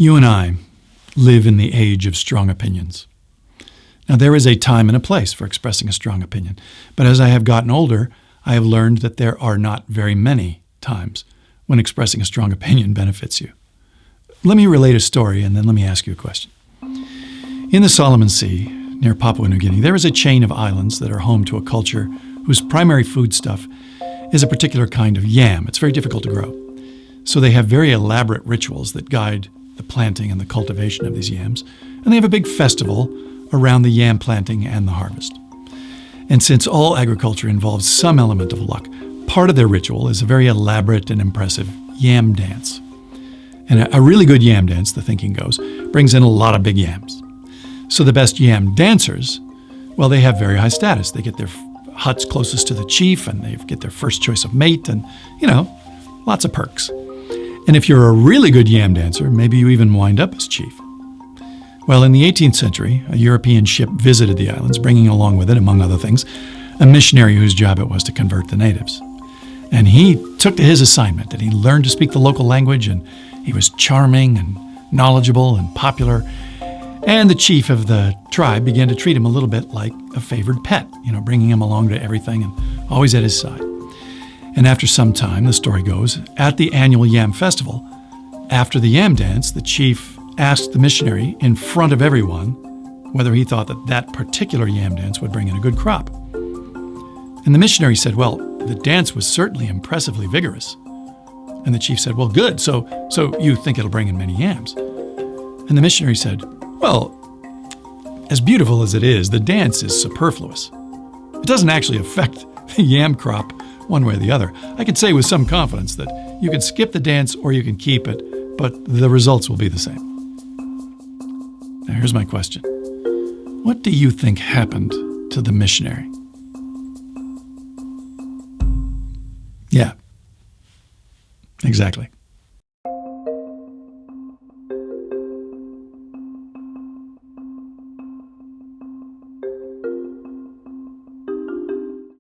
You and I live in the age of strong opinions. Now, there is a time and a place for expressing a strong opinion, but as I have gotten older, I have learned that there are not very many times when expressing a strong opinion benefits you. Let me relate a story, and then let me ask you a question. In the Solomon Sea, near Papua New Guinea, there is a chain of islands that are home to a culture whose primary foodstuff is a particular kind of yam. It's very difficult to grow. So they have very elaborate rituals that guide the planting and the cultivation of these yams, and they have a big festival around the yam planting and the harvest. And since all agriculture involves some element of luck, part of their ritual is a very elaborate and impressive Yam Dance. And a really good Yam Dance, the thinking goes, brings in a lot of big yams. So the best Yam dancers, well, they have very high status. They get their huts closest to the chief, and they get their first choice of mate, and, lots of perks. And if you're a really good yam dancer, maybe you even wind up as chief. Well, in the 18th century, a European ship visited the islands, bringing along with it, among other things, a missionary whose job it was to convert the natives. And he took to his assignment, and he learned to speak the local language, and he was charming and knowledgeable and popular. And the chief of the tribe began to treat him a little bit like a favored pet, bringing him along to everything and always at his side. And after some time, the story goes, at the annual Yam Festival, after the Yam Dance, the chief asked the missionary in front of everyone whether he thought that that particular Yam Dance would bring in a good crop. And the missionary said, well, the dance was certainly impressively vigorous. And the chief said, well, good, so you think it'll bring in many yams? And the missionary said, well, as beautiful as it is, the dance is superfluous. It doesn't actually affect the yam crop one way or the other. I can say with some confidence that you can skip the dance or you can keep it, but the results will be the same. Now here's my question. What do you think happened to the missionary? Yeah, exactly.